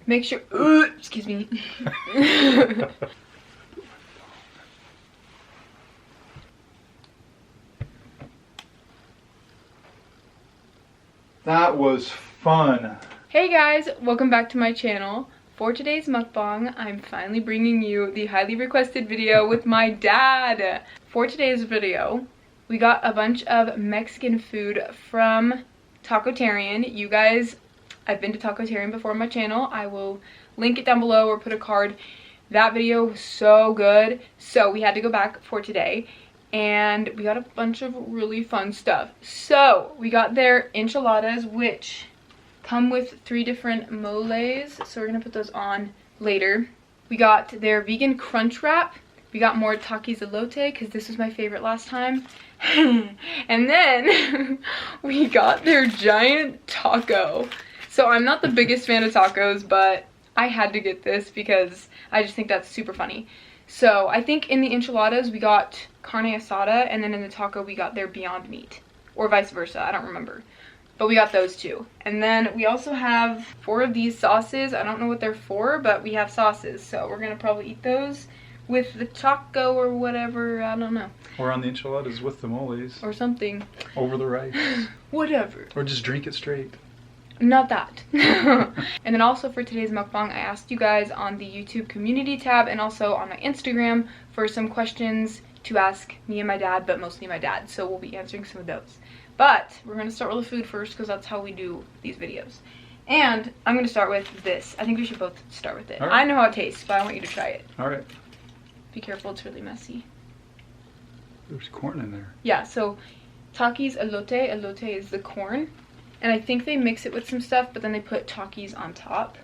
Make sure, excuse me. That was fun. Hey guys, welcome back to my channel. For today's mukbang, I'm finally bringing you the highly requested video with my dad. For today's video, we got a bunch of Mexican food from Tacotarian. You guys, I've been to Tacotarian before on my channel. I will link it down below or put a card. That video was so good. So we had to go back for today. And we got a bunch of really fun stuff. So we got their enchiladas, which come with 3 different moles. So we're gonna put those on later. We got their vegan crunch wrap. We got more Takis elote because this was my favorite last time. And then we got their giant taco. So I'm not the biggest fan of tacos, but I had to get this because I just think that's super funny. So I think in the enchiladas we got carne asada, and then in the taco we got their Beyond Meat, or vice versa, I don't remember. But we got those 2. And then we also have 4 of these sauces. I don't know what they're for, but we have sauces, so we're gonna probably eat those with the taco or whatever, I don't know. Or on the enchiladas with the moles. Or something. Over the rice. Whatever. Or just drink it straight. Not that. And then also for today's mukbang, I asked you guys on the YouTube community tab and also on my Instagram for some questions to ask me and my dad, but mostly my dad. So we'll be answering some of those. But we're going to start with the food first because that's how we do these videos. And I'm going to start with this. I think we should both start with it. Right. I know how it tastes, but I want you to try it. All right. Be careful, it's really messy. There's corn in there. Yeah, so Takis elote. Elote is the corn. And I think they mix it with some stuff, but then they put Takis on top.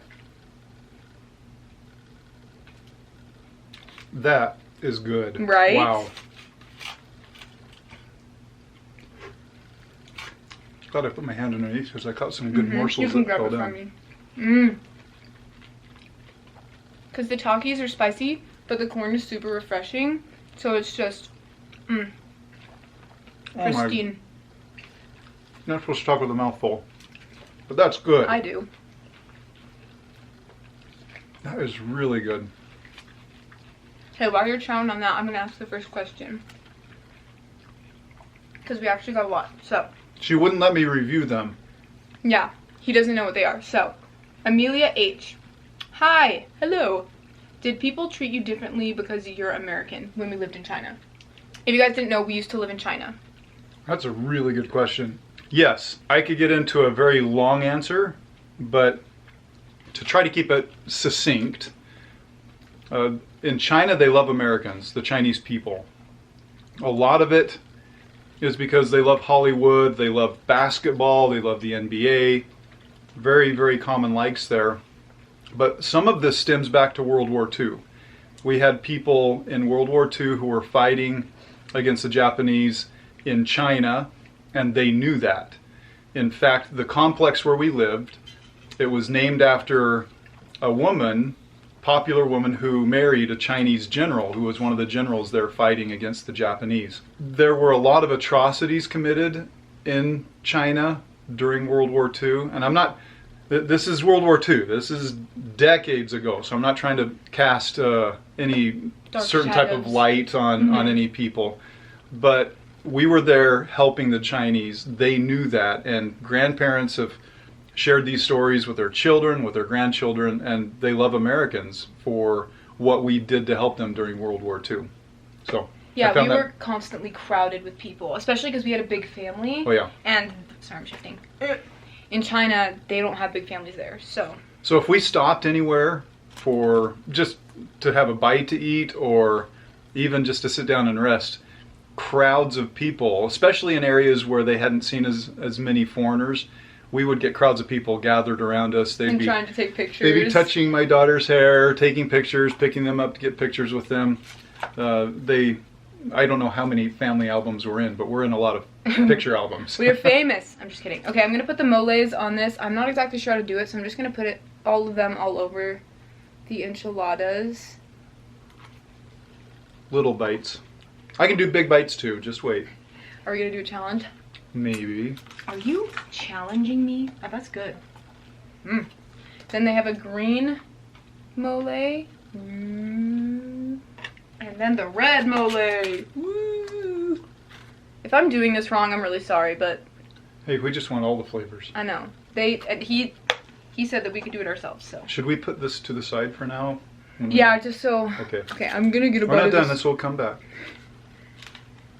That is good. Right? Wow. Glad I put my hand underneath because I caught some good morsels. You can grab it from me. Because the Takis are spicy, but the corn is super refreshing. So it's just, pristine. You're not supposed to talk with a mouthful, but that's good. I do. That is really good. Okay, while you're chowing on that, I'm going to ask the first question. Because we actually got a lot, so. She wouldn't let me review them. Yeah, he doesn't know what they are. So, Amelia H. Hi, hello. Did people treat you differently because you're American when we lived in China? If you guys didn't know, we used to live in China. That's a really good question. Yes, I could get into a very long answer, but to try to keep it succinct, in China they love Americans, the Chinese people. A lot of it is because they love Hollywood, they love basketball, they love the NBA. Very, very common likes there. But some of this stems back to World War II. We had people in World War II who were fighting against the Japanese in China, and they knew that. In fact, the complex where we lived, it was named after a woman, popular woman, who married a Chinese general who was one of the generals there fighting against the Japanese. There were a lot of atrocities committed in China during World War II, and I'm not, this is World War II, this is decades ago, so I'm not trying to cast any dark certain shadows. type of light on any people, but we were there helping the Chinese. They knew that, and grandparents have shared these stories with their children, with their grandchildren, and they love Americans for what we did to help them during World War II. So yeah, we were constantly crowded with people, especially because we had a big family. Oh yeah. And sorry, I'm shifting. In China, they don't have big families there, so. So if we stopped anywhere for just to have a bite to eat, or even just to sit down and rest, crowds of people, especially in areas where they hadn't seen as many foreigners, we would get crowds of people gathered around us. They'd be trying to take pictures. They'd be touching my daughter's hair, taking pictures, picking them up to get pictures with them. I don't know how many family albums we're in, but we're in a lot of picture albums. We are famous. I'm just kidding. Okay, I'm going to put the moles on this. I'm not exactly sure how to do it, so I'm just going to put all of them all over the enchiladas. Little bites. I can do big bites too, just wait. Are we going to do a challenge? Maybe. Are you challenging me? Oh, that's good. Then they have a green mole. And then the red mole. Woo. If I'm doing this wrong, I'm really sorry, but... Hey, we just want all the flavors. I know. He said that we could do it ourselves, so. Should we put this to the side for now? Yeah, just so... Okay. Okay, I'm gonna get a bite We're not of done. this. This will come back.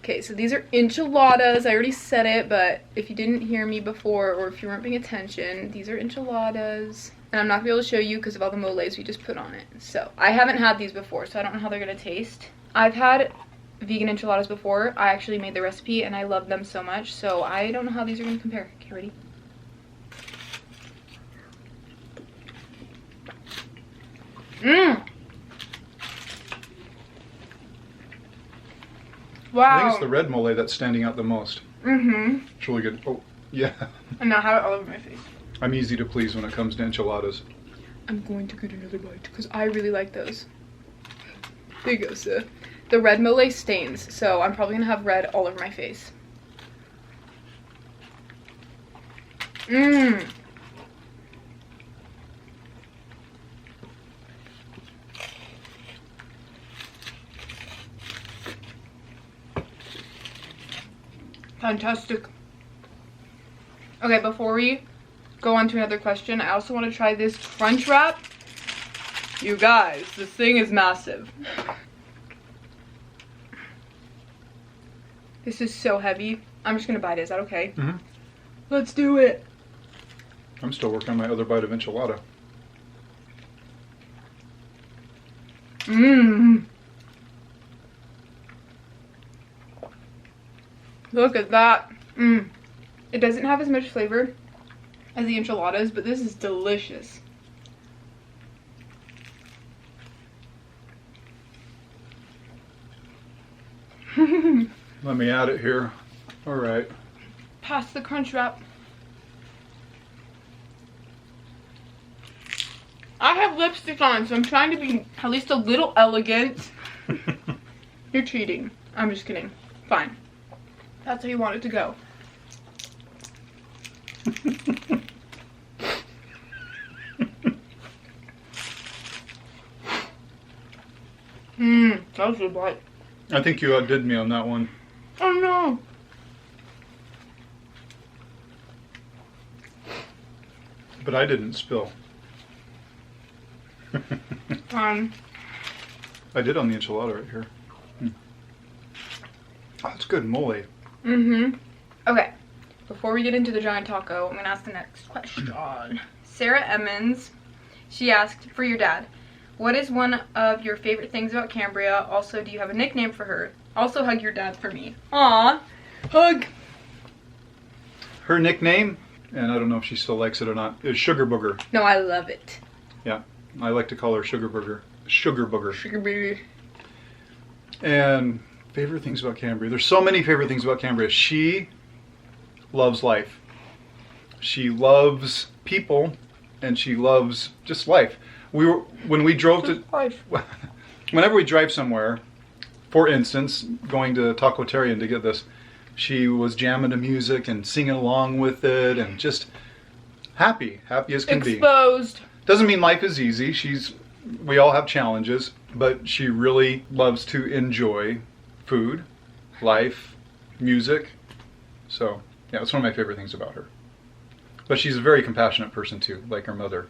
Okay, so these are enchiladas. I already said it, but if you didn't hear me before or if you weren't paying attention, these are enchiladas. And I'm not gonna be able to show you because of all the moles we just put on it. So, I haven't had these before, so I don't know how they're gonna taste. I've had vegan enchiladas before. I actually made the recipe and I love them so much, so I don't know how these are gonna compare. Okay, ready? Mmm! Wow. I think it's the red mole that's standing out the most. Mm-hmm. It's really good. Oh, yeah. And now I have it all over my face. I'm easy to please when it comes to enchiladas. I'm going to get another bite because I really like those. There you go, sir. The red mole stains, so I'm probably gonna have red all over my face. Mmm. Fantastic. Okay, before we go on to another question, I also want to try this Crunchwrap. You guys, this thing is massive. This is so heavy. I'm just gonna bite it. Is that okay? Mm-hmm. Let's do it. I'm still working on my other bite of enchilada. Mmm. Look at that. Mmm. It doesn't have as much flavor as the enchiladas, but this is delicious. Let me add it here. All right. Pass the Crunchwrap. I have lipstick on, so I'm trying to be at least a little elegant. You're cheating. I'm just kidding. Fine. That's how you want it to go. Mmm, that was a good bite. I think you outdid me on that one. Oh no. But I didn't spill. Fine. I did on the enchilada right here. Oh, that's good mole. Mm-hmm. Okay. Before we get into the giant taco, I'm gonna ask the next question. Sarah Emmons, she asked, for your dad, what is one of your favorite things about Cambria? Also, do you have a nickname for her? Also, hug your dad for me. Aw. Hug. Her nickname, and I don't know if she still likes it or not, is Sugar Booger. No, I love it. Yeah, I like to call her Sugar Booger. Sugar Booger. Sugar baby. And favorite things about Cambria. There's so many favorite things about Cambria. She loves life. She loves people, and she loves just life. When we drove to, whenever we drive somewhere, for instance, going to Tacotarian to get this, she was jamming to music and singing along with it, and just happy as can be. Exposed. Doesn't mean life is easy. We all have challenges, but she really loves to enjoy food, life, music. So yeah, it's one of my favorite things about her. But she's a very compassionate person too, like her mother.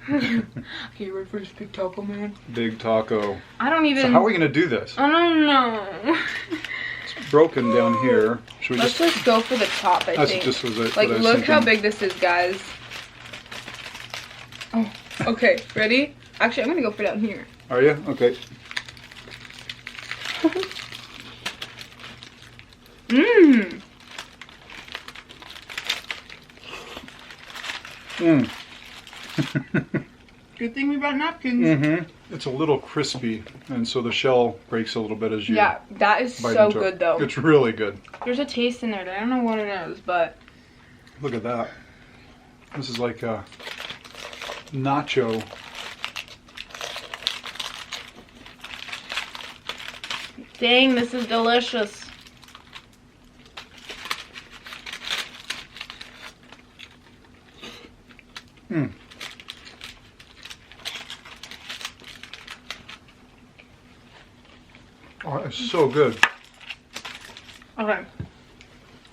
Okay, you ready for this big taco, man? Big taco. I don't even... So how are we going to do this? I don't know. It's broken down here. Should we Let's just go for the top, I think. Just was like, what I was look how thinking. big this is, guys. Oh, okay, ready? Actually, I'm going to go for down here. Are you? Okay. Mmm. Mmm. Good thing we brought napkins. Mm-hmm. It's a little crispy, and so the shell breaks a little bit as you Yeah, that is bite so into good, it. though. It's really good. There's a taste in there that I don't know what it is, but... Look at that. This is like a nacho. Dang, this is delicious. Mm. Oh, it's so good. Okay.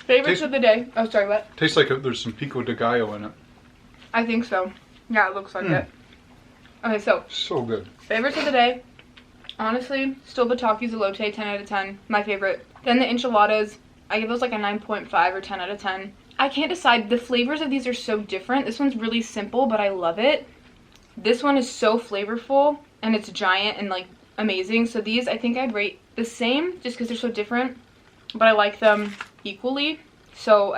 Favorites of the day. Oh, sorry, what? Tastes like there's some pico de gallo in it. I think so. Yeah, it looks like it. Okay, so. So good. Favorites of the day. Honestly, still the Takis elote, 10 out of 10. My favorite. Then the enchiladas. I give those like a 9.5 or 10 out of 10. I can't decide. The flavors of these are so different. This one's really simple, but I love it. This one is so flavorful, and it's giant and like amazing. So these, I think I'd rate the same just because they're so different, but I like them equally. So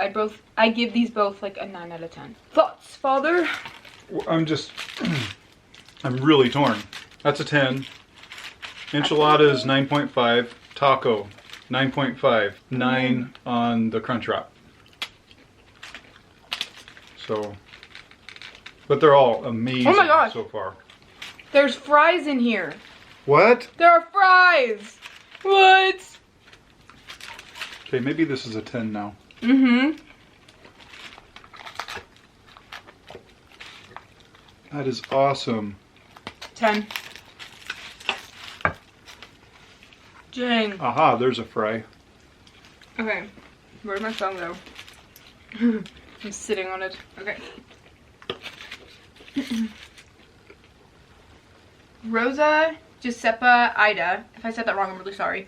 I give these both like a 9 out of 10. Thoughts, Father? I'm really torn. That's a 10. Enchiladas 9.5. Taco 9.5. 9 on the Crunchwrap. So, but they're all amazing so far. There's fries in here. What? There are fries. What? Okay, maybe this is a 10 now. Mm-hmm. That is awesome. 10. Dang. Aha, there's a fry. Okay. Where'd my phone go? I'm sitting on it. Okay. Rosa Giuseppe Ida, if I said that wrong, I'm really sorry.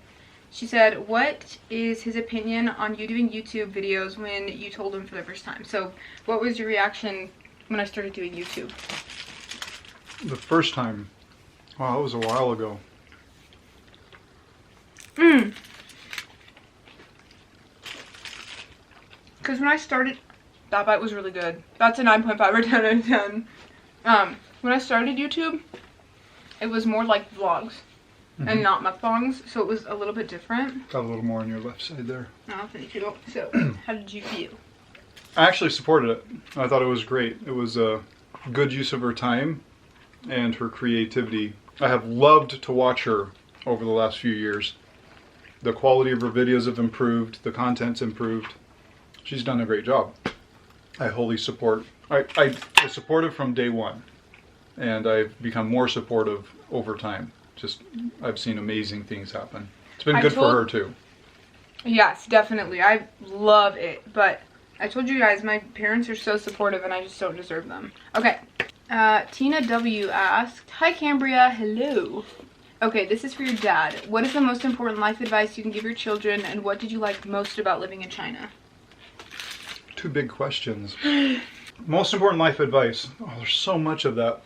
She said, what is his opinion on you doing YouTube videos when you told him for the first time? So, what was your reaction when I started doing YouTube? The first time. Wow, that was a while ago. Because when I started, that bite was really good. That's a 9.5 or 10 out of 10. When I started YouTube, it was more like vlogs and not mukbangs, so it was a little bit different. Got a little more on your left side there. Oh, thank you. So, how did you feel? I actually supported it. I thought it was great. It was a good use of her time and her creativity. I have loved to watch her over the last few years. The quality of her videos have improved. The content's improved. She's done a great job. I wholly support. I was supportive from day one, and I've become more supportive over time. Just, I've seen amazing things happen. It's been good for her too. Yes, definitely. I love it, but I told you guys my parents are so supportive and I just don't deserve them. Okay. Tina W asked, hi Cambria, hello. Okay, this is for your dad. What is the most important life advice you can give your children, and what did you like most about living in China? Two big questions. Most important life advice. Oh, there's so much of that.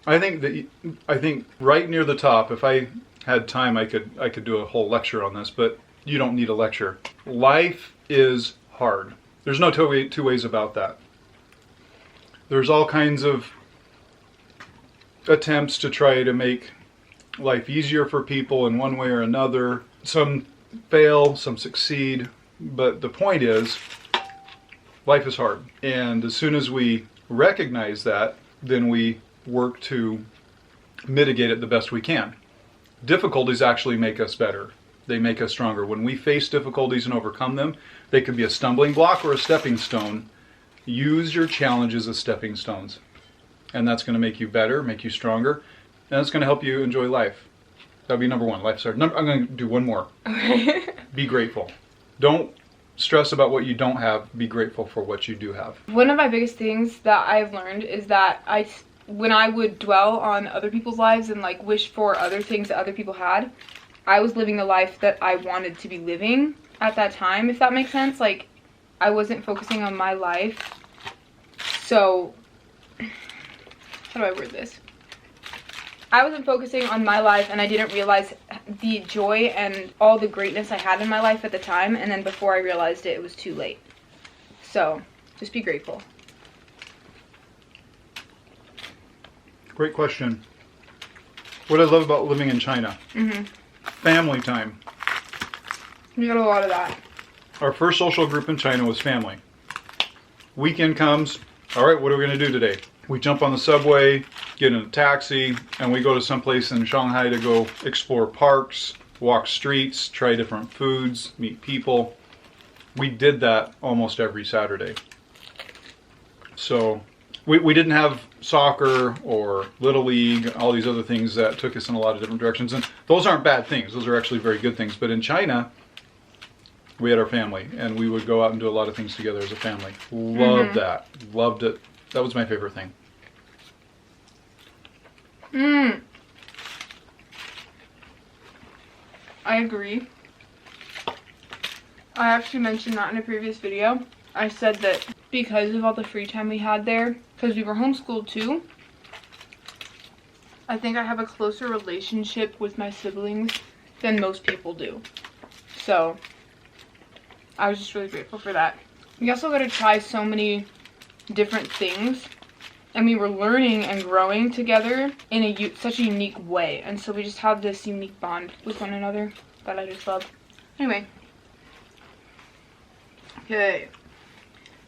I think right near the top, if I had time, I could do a whole lecture on this, but you don't need a lecture. Life is hard. There's no two ways about that. There's all kinds of attempts to try to make life easier for people in one way or another. Some fail, some succeed, but the point is, life is hard. And as soon as we recognize that, then we work to mitigate it the best we can. Difficulties actually make us better. They make us stronger. When we face difficulties and overcome them, they could be a stumbling block or a stepping stone. Use your challenges as stepping stones. And that's going to make you better, make you stronger, and it's going to help you enjoy life. That would be number one. Life's hard. I'm going to do one more. Okay. Be grateful. Don't stress about what you don't have. Be grateful for what you do have. One of my biggest things that I've learned is that when I would dwell on other people's lives and like wish for other things that other people had, I was living the life that I wanted to be living at that time, if that makes sense. Like, I wasn't focusing on my life. So, how do I word this? I wasn't focusing on my life, and I didn't realize the joy and all the greatness I had in my life at the time, and then before I realized it, it was too late. So, just be grateful. Great question. What I love about living in China? Family time. You got a lot of that. Our first social group in China was family. Weekend comes, all right, what are we going to do today? We jump on the subway, get in a taxi, and we go to someplace in Shanghai to go explore parks, walk streets, try different foods, meet people. We did that almost every Saturday. So we didn't have soccer or Little League, all these other things that took us in a lot of different directions. And those aren't bad things. Those are actually very good things. But in China, we had our family, and we would go out and do a lot of things together as a family. Loved that. Loved it. That was my favorite thing. I agree. I actually mentioned that in a previous video. I said that because of all the free time we had there, because we were homeschooled too, I think I have a closer relationship with my siblings than most people do. So I was just really grateful for that. We also got to try so many different things, and we were learning and growing together in such a unique way, and so we just have this unique bond with one another that I just love. Anyway, okay.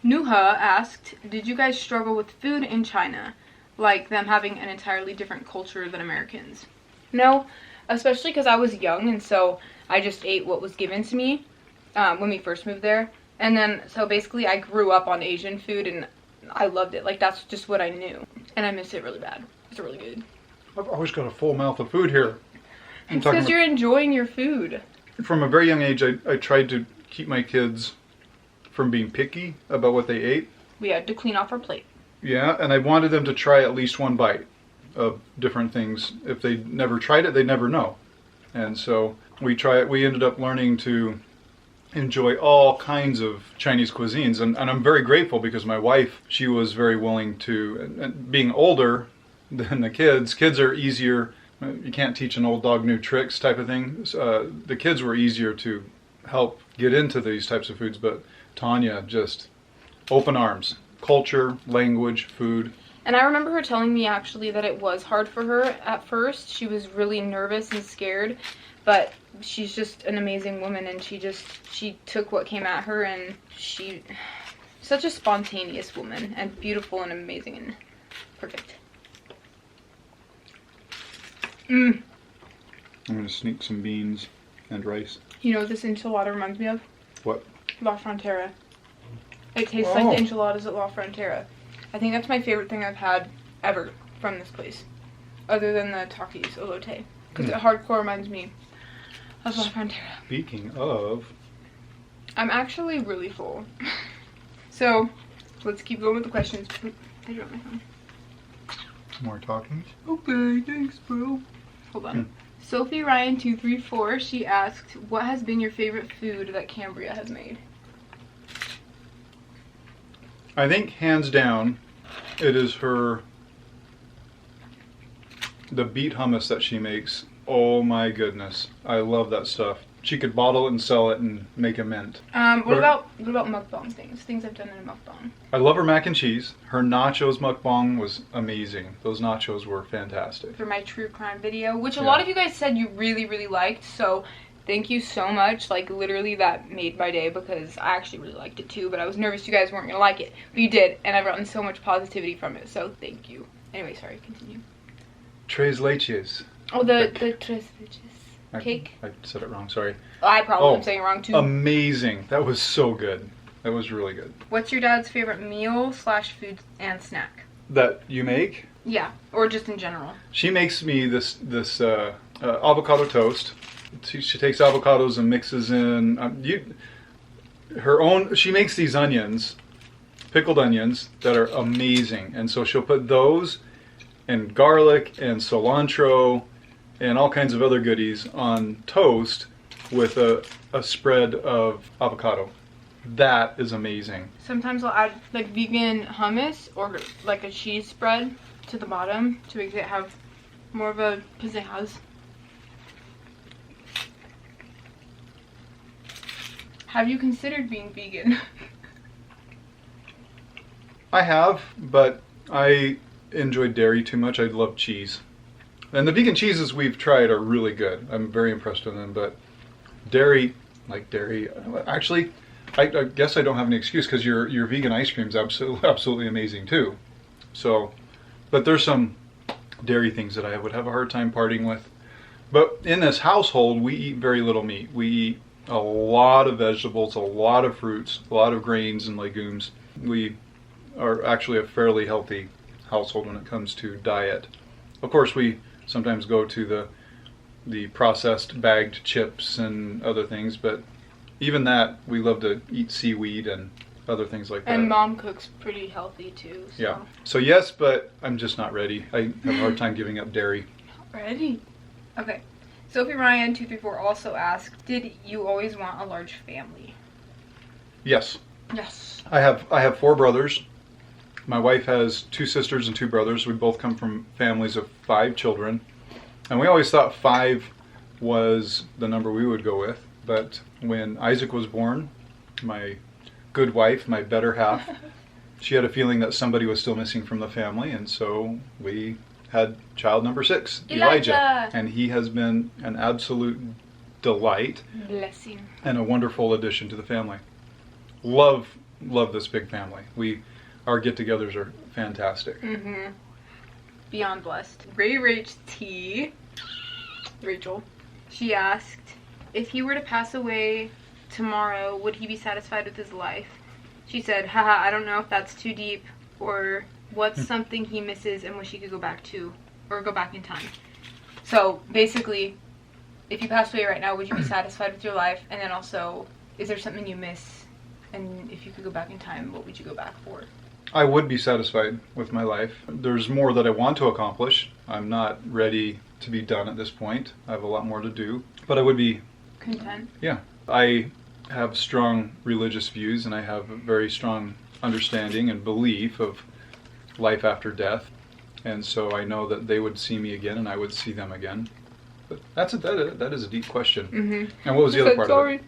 Nuha asked, did you guys struggle with food in China, like them having an entirely different culture than Americans? No, especially because I was young, and so I just ate what was given to me when we first moved there. And then, so basically I grew up on Asian food, and I loved it. Like, that's just what I knew. And I miss it really bad. It's really good. I've always got a full mouth of food here. It's because you're enjoying your food. From a very young age, I tried to keep my kids from being picky about what they ate. We had to clean off our plate. Yeah, and I wanted them to try at least one bite of different things. If they never tried it, they'd never know. And so we ended up learning to enjoy all kinds of Chinese cuisines, and I'm very grateful because my wife, she was very willing to, and being older than the kids are easier. You can't teach an old dog new tricks type of thing. The kids were easier to help get into these types of foods, but Tanya, just open arms. Culture, language, food. And I remember her telling me actually that it was hard for her at first. She was really nervous and scared, but she's just an amazing woman, and she took what came at her, and such a spontaneous woman, and beautiful and amazing and perfect. I'm gonna sneak some beans and rice. You know what this enchilada reminds me of? What? La Frontera. It tastes like the enchiladas at La Frontera. I think that's my favorite thing I've had ever from this place, other than the Takis elote, because it hardcore reminds me of La Frontera. Speaking of, I'm actually really full. So let's keep going with the questions. I dropped my phone. more talking. Okay, thanks, bro. Hold on. Sophie Ryan 234, she asked, what has been your favorite food that Cambria has made? I think hands down, it is the beet hummus that she makes. Oh my goodness, I love that stuff. She could bottle it and sell it and make a mint. What about mukbang things I've done in a mukbang? I love her mac and cheese. Her nachos mukbang was amazing. Those nachos were fantastic. For my true crime video, which a lot of you guys said you really, really liked, so thank you so much. Like, literally that made my day, because I actually really liked it too, but I was nervous you guys weren't gonna like it. But you did, and I've gotten so much positivity from it, so thank you. Anyway, sorry, continue. Tres leches. Oh, the tres leches cake? I said it wrong, sorry. I probably am saying it wrong too. Amazing. That was so good. That was really good. What's your dad's favorite meal / food and snack? That you make? Yeah, or just in general. She makes me this avocado toast. She takes avocados and mixes in she makes these onions, pickled onions, that are amazing. And so she'll put those and garlic and cilantro and all kinds of other goodies on toast with a spread of avocado. That is amazing. Sometimes I'll add like vegan hummus or like a cheese spread to the bottom to make it have more of a pizzazz. Have you considered being vegan? I have, but I enjoy dairy too much. I love cheese. And the vegan cheeses we've tried are really good. I'm very impressed with them, but dairy, actually, I guess I don't have any excuse, because your vegan ice cream is absolutely amazing too. So, but there's some dairy things that I would have a hard time parting with. But in this household, we eat very little meat. We eat a lot of vegetables, a lot of fruits, a lot of grains and legumes. We are actually a fairly healthy household when it comes to diet. Of course, we sometimes go to the processed bagged chips and other things, but even that, we love to eat seaweed and other things like that. And Mom cooks pretty healthy too. So. Yeah. So yes, but I'm just not ready. I have a hard time giving up dairy. Not ready. Okay. Sophie Ryan 234 also asked, did you always want a large family? Yes. Yes. I have 4 brothers. My wife has 2 sisters and 2 brothers. We both come from families of 5 children. And we always thought 5 was the number we would go with. But when Isaac was born, my good wife, my better half, she had a feeling that somebody was still missing from the family. And so we had child number 6, Elijah. And he has been an absolute delight. Blessing. And a wonderful addition to the family. Love this big family. Our get-togethers are fantastic. Mm-hmm. Beyond blessed. Rachel, she asked, if he were to pass away tomorrow, would he be satisfied with his life? She said, haha, I don't know if that's too deep, or what's something he misses and wish he could go back to, or go back in time. So basically, if you passed away right now, would you be satisfied with your life? And then also, is there something you miss? And if you could go back in time, what would you go back for? I would be satisfied with my life. There's more that I want to accomplish. I'm not ready to be done at this point. I have a lot more to do. But I would be content. Yeah. I have strong religious views, and I have a very strong understanding and belief of life after death. And so I know that they would see me again and I would see them again. But that is a deep question. Mm-hmm. And what was the other part of it?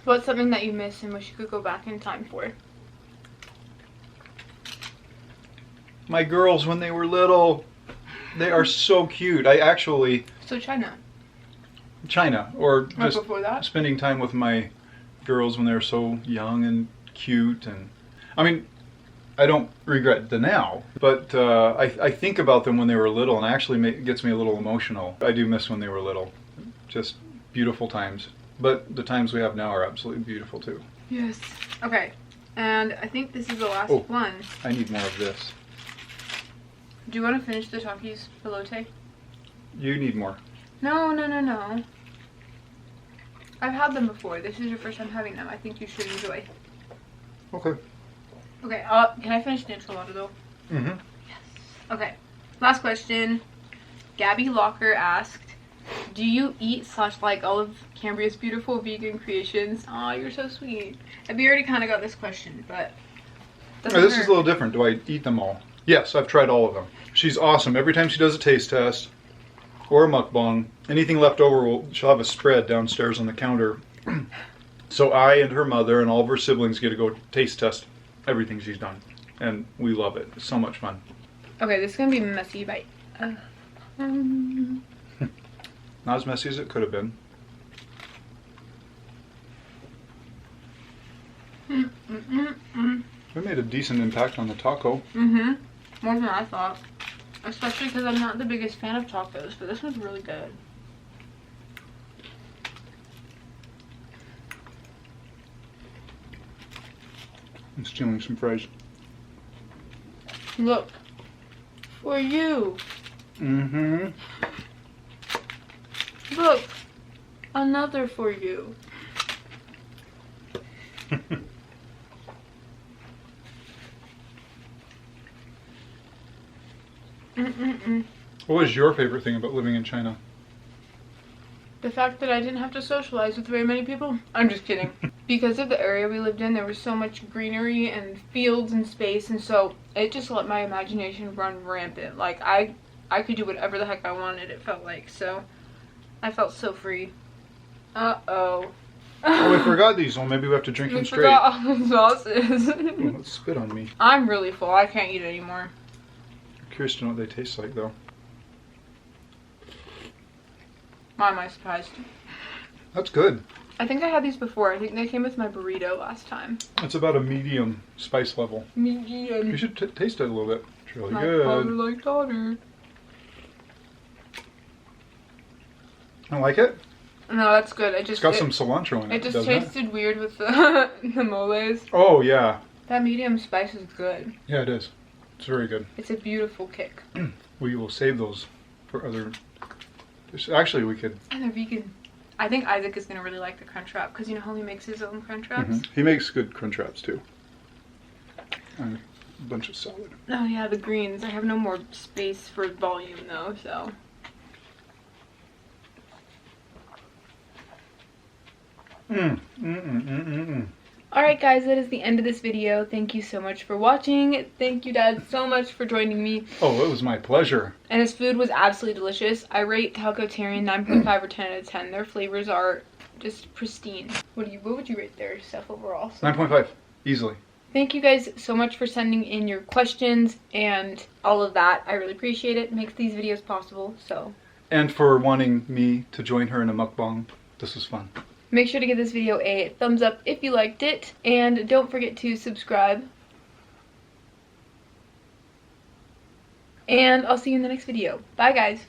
What's something that you miss and wish you could go back in time for? My girls, when they were little, they are so cute. So China, or just before that? Spending time with my girls when they were so young and cute. And I mean, I don't regret the now, but I think about them when they were little, and actually it gets me a little emotional. I do miss when they were little. Just beautiful times. But the times we have now are absolutely beautiful too. Yes. Okay. And I think this is the last one. I need more of this. Do you want to finish the Takis elote? You need more. No. I've had them before. This is your first time having them. I think you should enjoy. Okay. Okay, can I finish the enchilada though? Mm-hmm. Yes. Okay. Last question. Gabby Locker asked, do you eat / like all of Cambria's beautiful vegan creations? Aw, you're so sweet. And we already kind of got this question, but... This is a little different. Do I eat them all? Yes, I've tried all of them. She's awesome. Every time she does a taste test or a mukbang, anything left over, she'll have a spread downstairs on the counter. So I and her mother and all of her siblings get to go taste test everything she's done. And we love it. It's so much fun. Okay, this is going to be a messy bite. Not as messy as it could have been. We made a decent impact on the taco. Mm-hmm. More than I thought. Especially because I'm not the biggest fan of tacos, but this one's really good. I'm stealing some fries. Look. For you. Mm-hmm. Look. Another for you. What was your favorite thing about living in China? The fact that I didn't have to socialize with very many people. I'm just kidding. Because of the area we lived in, there was so much greenery and fields and space, and so it just let my imagination run rampant. Like, I could do whatever the heck I wanted, it felt like. So, I felt so free. Uh-oh. Oh, we forgot these. Well, maybe we have to drink them straight. forgot all the sauces. Oh, let's spit on me. I'm really full. I can't eat anymore. I'm curious to know what they taste like, though. Why am I surprised? That's good. I think I had these before. I think they came with my burrito last time. It's about a medium spice level. Medium. You should taste it a little bit. It's really My good. father like daughter. I like it. No, that's good. It's got some cilantro in it. It just doesn't tasted weird with the moles. Oh, yeah. That medium spice is good. Yeah, it is. It's very good. It's a beautiful kick. We will save those for other dishes. Actually, we could. And they're vegan. I think Isaac is going to really like the Crunchwrap because you know how he makes his own Crunchwraps? He makes good Crunchwraps too. And a bunch of salad. Oh yeah, the greens. I have no more space for volume though, so. Alright guys, that is the end of this video. Thank you so much for watching. Thank you, Dad, so much for joining me. Oh, it was my pleasure. And his food was absolutely delicious. I rate Talcotarian 9.5 or 10 out of 10. Their flavors are just pristine. What would you rate their stuff overall? 9.5, easily. Thank you guys so much for sending in your questions and all of that. I really appreciate it. It makes these videos possible, so. And for wanting me to join her in a mukbang. This was fun. Make sure to give this video a thumbs up if you liked it, and don't forget to subscribe. And I'll see you in the next video. Bye guys!